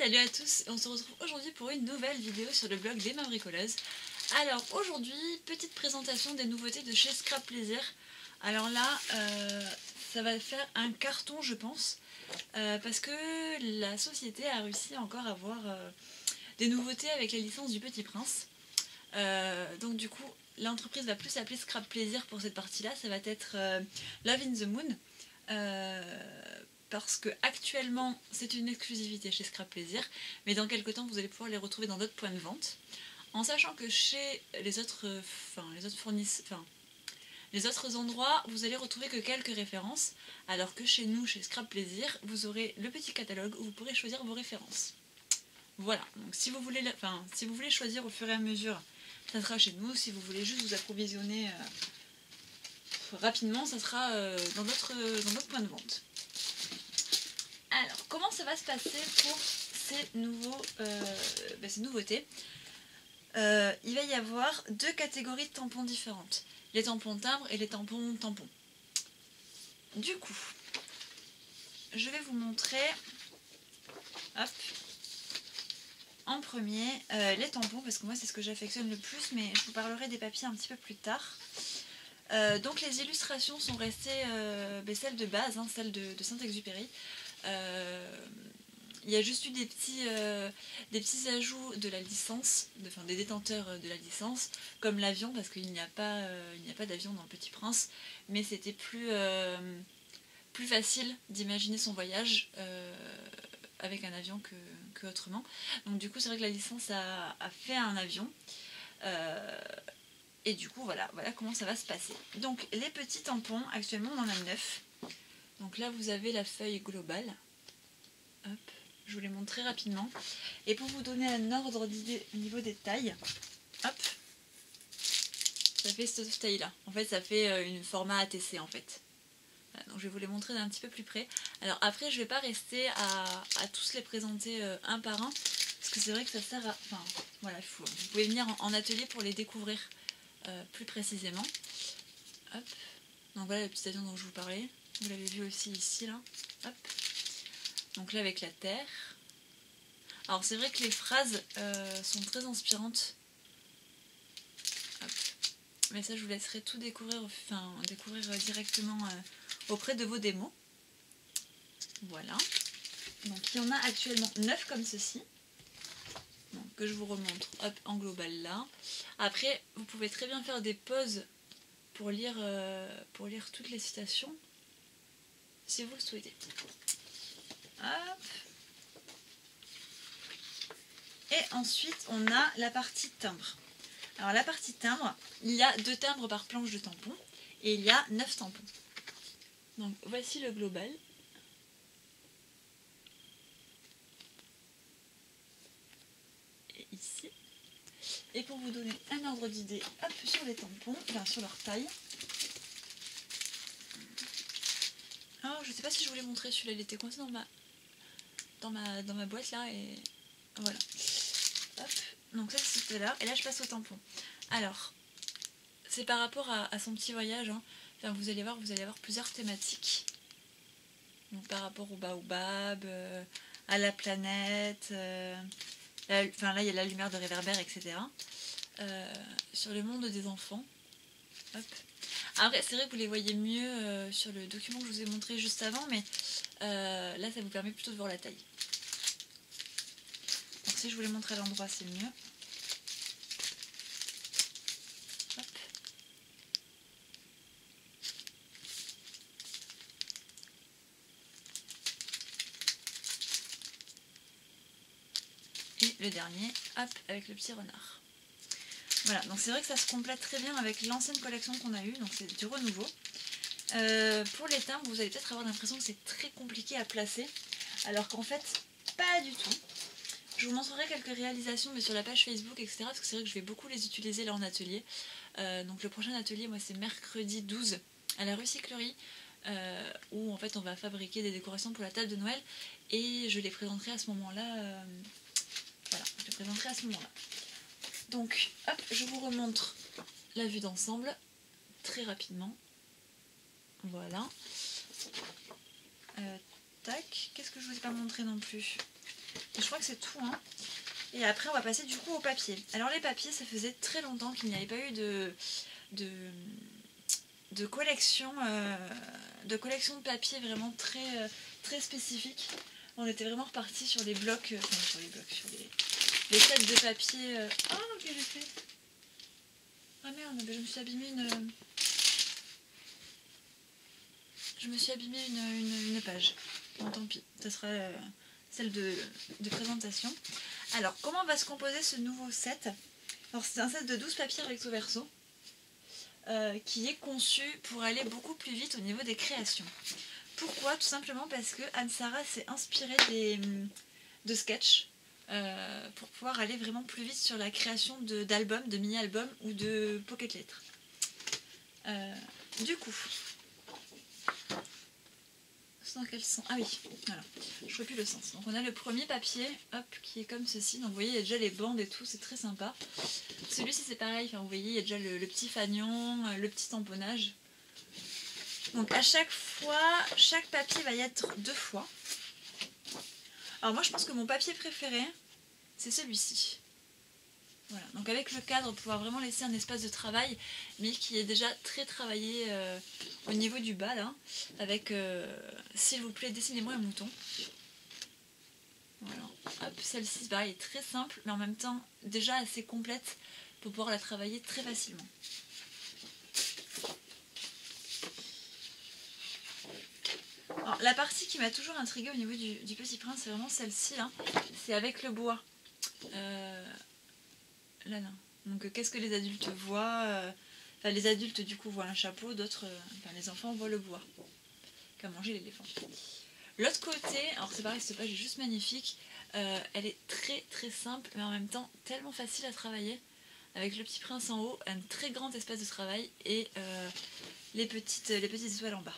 Salut à tous, on se retrouve aujourd'hui pour une nouvelle vidéo sur le blog des mains bricoleuses. Alors aujourd'hui, petite présentation des nouveautés de chez Scrap Plaisir. Alors là, ça va faire un carton je pense, parce que la société a réussi encore à avoir des nouveautés avec la licence du Petit Prince. Donc du coup, l'entreprise va plus s'appeler Scrap Plaisir pour cette partie-là, ça va être Love in the Moon. Parce que actuellement c'est une exclusivité chez Scrap Plaisir, mais dans quelques temps vous allez pouvoir les retrouver dans d'autres points de vente. En sachant que chez les autres endroits, vous allez retrouver que quelques références, alors que chez nous, chez Scrap Plaisir, vous aurez le petit catalogue où vous pourrez choisir vos références. Voilà, donc si vous voulez choisir au fur et à mesure, ça sera chez nous. Si vous voulez juste vous approvisionner rapidement, ça sera dans d'autres points de vente. Alors, comment ça va se passer pour ces nouveautés? Il va y avoir deux catégories de tampons différentes. Les tampons timbres et les tampons tampons. Du coup, je vais vous montrer en premier les tampons, parce que moi c'est ce que j'affectionne le plus, mais je vous parlerai des papiers un petit peu plus tard. Donc les illustrations sont restées celles de base, celles de Saint-Exupéry. Il y a juste eu des petits ajouts de la licence, des détenteurs de la licence, comme l'avion, parce qu'il n'y a pas d'avion dans le Petit Prince, mais c'était plus facile d'imaginer son voyage avec un avion que autrement. Donc du coup c'est vrai que la licence a fait un avion. Et du coup voilà comment ça va se passer. Donc les petits tampons, actuellement on en a 9. Donc là vous avez la feuille globale. Hop, je vous les montre très rapidement. Et pour vous donner un ordre d'idée au niveau des tailles, hop, ça fait cette taille là. En fait ça fait une format ATC en fait. Voilà, donc je vais vous les montrer d'un petit peu plus près. Alors après je vais pas rester à tous les présenter un par un, parce que c'est vrai que ça sert à... Enfin voilà, vous pouvez venir en atelier pour les découvrir plus précisément. Hop. Donc voilà le petit avion dont je vous parlais. Vous l'avez vu aussi ici là. Hop. Donc là avec la terre. Alors c'est vrai que les phrases sont très inspirantes. Hop. Mais ça je vous laisserai tout découvrir, découvrir directement auprès de vos démos. Voilà. Donc il y en a actuellement 9 comme ceci. Donc, que je vous remontre en global là. Après vous pouvez très bien faire des pauses pour lire toutes les citations si vous le souhaitez. Hop. Et ensuite on a la partie timbre. Alors la partie timbre, il y a 2 timbres par planche de tampons et il y a 9 tampons. Donc voici le global. Et ici. Et pour vous donner un ordre d'idée sur les tampons, sur leur taille. Alors je sais pas si je vous l'ai montré, celui-là il était coincé dans ma boîte là et voilà. Hop. Donc ça c'est tout à l'heure. Et là je passe au tampon. Alors, c'est par rapport à son petit voyage. Vous allez voir plusieurs thématiques. Donc par rapport au baobab, à la planète, là il y a la lumière de réverbère, etc. Sur le monde des enfants. Hop. Après c'est vrai que vous les voyez mieux sur le document que je vous ai montré juste avant, mais là ça vous permet plutôt de voir la taille. Donc si je vous les montre à l'endroit c'est mieux. Hop. Et le dernier, hop, avec le petit renard. Voilà, donc c'est vrai que ça se complète très bien avec l'ancienne collection qu'on a eue, donc c'est du renouveau. Pour les timbres, vous allez peut-être avoir l'impression que c'est très compliqué à placer, alors qu'en fait, pas du tout. Je vous montrerai quelques réalisations mais sur la page Facebook, etc. Parce que c'est vrai que je vais beaucoup les utiliser là en atelier. Donc le prochain atelier, moi c'est mercredi 12 à la recyclerie, où en fait on va fabriquer des décorations pour la table de Noël et je les présenterai à ce moment-là. Voilà, je les présenterai à ce moment-là. Donc, hop, je vous remontre la vue d'ensemble très rapidement. Voilà. Tac, qu'est-ce que je vous ai pas montré non plus? je crois que c'est tout, hein. Et après on va passer du coup au papier. Alors les papiers, ça faisait très longtemps qu'il n'y avait pas eu de collection de papier vraiment très spécifique. On était vraiment reparti sur les blocs, sur les sets de papier. Oh, qu'est-ce que j'ai fait? Ah merde, je me suis abîmé une page. Bon, tant pis, ça sera celle de présentation. Alors, comment va se composer ce nouveau set? Alors, c'est un set de 12 papiers recto verso qui est conçu pour aller beaucoup plus vite au niveau des créations. Pourquoi? Tout simplement parce que Anne-Sara s'est inspirée de sketchs pour pouvoir aller vraiment plus vite sur la création d'albums, de mini-albums ou de pocket lettres. Du coup, dans quel sens? Ah oui, voilà, je ne vois plus le sens. Donc on a le premier papier, hop, qui est comme ceci. Donc vous voyez, il y a déjà les bandes et tout, c'est très sympa. Celui-ci c'est pareil, enfin, vous voyez, il y a déjà le petit fanion, le petit tamponnage. Donc à chaque fois, chaque papier va y être 2 fois. Alors moi je pense que mon papier préféré, c'est celui-ci. Voilà, donc avec le cadre, pouvoir vraiment laisser un espace de travail, mais qui est déjà très travaillé au niveau du bas là, avec s'il vous plaît, dessinez-moi un mouton. Voilà, hop, celle-ci, pareil, est très simple, mais en même temps déjà assez complète pour pouvoir la travailler très facilement. Alors, la partie qui m'a toujours intriguée au niveau du Petit Prince, c'est vraiment celle-ci là, c'est avec le bois. Là. Donc qu'est-ce que les adultes voient enfin, les adultes du coup voient un chapeau, d'autres, les enfants voient le bois qu'a mangé l'éléphant. L'autre côté, alors c'est pareil, cette page est juste magnifique, elle est très simple mais en même temps tellement facile à travailler, avec le Petit Prince en haut, un très grand espace de travail et les petites étoiles en bas.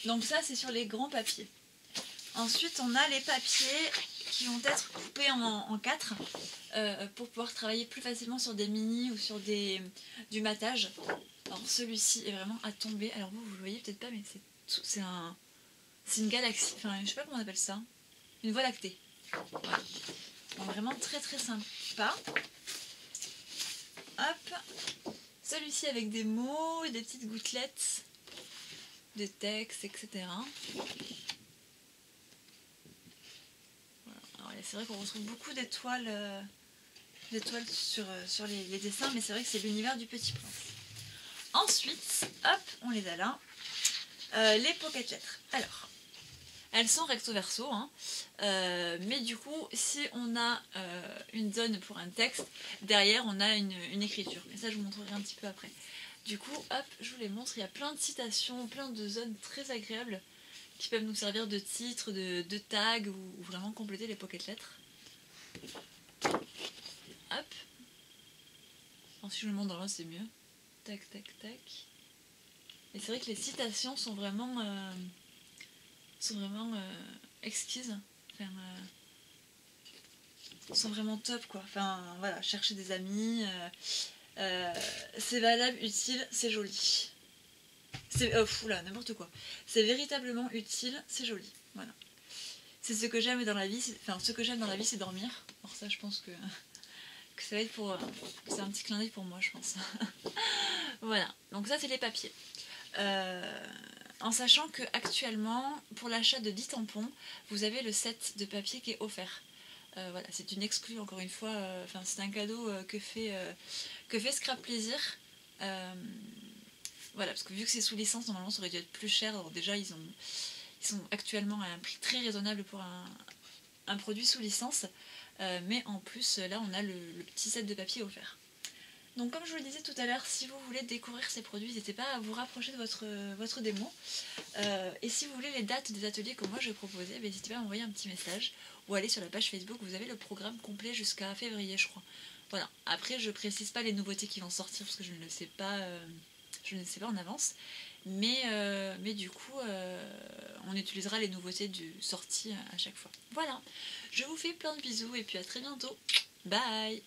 Donc ça c'est sur les grands papiers. Ensuite on a les papiers qui vont être coupés en 4 pour pouvoir travailler plus facilement sur des mini ou sur du matage. Alors celui-ci est vraiment à tomber. Alors vous le voyez peut-être pas, mais c'est une galaxie. Enfin, je sais pas comment on appelle ça. Une voie lactée. Voilà. Donc vraiment très sympa. Hop. Celui-ci avec des mots, des petites gouttelettes, des textes, etc. C'est vrai qu'on retrouve beaucoup d'étoiles sur les dessins, mais c'est vrai que c'est l'univers du Petit Prince. Ensuite, hop, on les a là. Les pocket lettres. Alors, elles sont recto verso, hein, mais du coup, si on a une zone pour un texte, derrière on a une écriture. Mais ça, je vous montrerai un petit peu après. Du coup, hop, je vous les montre. Il y a plein de citations, plein de zones très agréables qui peuvent nous servir de titre, de tag ou vraiment compléter les pocket lettres. Hop. Alors si je le montre dans l'un c'est mieux. Tac. Et c'est vrai que les citations sont vraiment exquises. Enfin, sont vraiment top quoi. Enfin voilà, chercher des amis. C'est valable, utile, c'est joli. C'est oula, n'importe quoi. C'est véritablement utile, c'est joli. Voilà. C'est ce que j'aime dans la vie. Enfin, ce que j'aime dans la vie, c'est dormir. Alors ça, je pense que ça va être pour... c'est un petit clin d'œil pour moi, je pense. Voilà. Donc ça, c'est les papiers. En sachant que actuellement, pour l'achat de 10 tampons, vous avez le set de papier qui est offert. Voilà, c'est une exclue encore une fois. Enfin, c'est un cadeau que fait Scrap Plaisir. Voilà, parce que vu que c'est sous licence, normalement ça aurait dû être plus cher. Alors déjà, ils sont actuellement à un prix très raisonnable pour un produit sous licence. Mais en plus, là, on a le petit set de papier offert. Donc comme je vous le disais tout à l'heure, si vous voulez découvrir ces produits, n'hésitez pas à vous rapprocher de votre démo. Et si vous voulez les dates des ateliers que moi je vais proposer, n'hésitez pas à m'envoyer un petit message ou aller sur la page Facebook, vous avez le programme complet jusqu'à février je crois. Voilà, après je précise pas les nouveautés qui vont sortir parce que je ne le sais pas, en avance. Mais du coup, on utilisera les nouveautés sorties à chaque fois. Voilà, je vous fais plein de bisous et puis à très bientôt. Bye!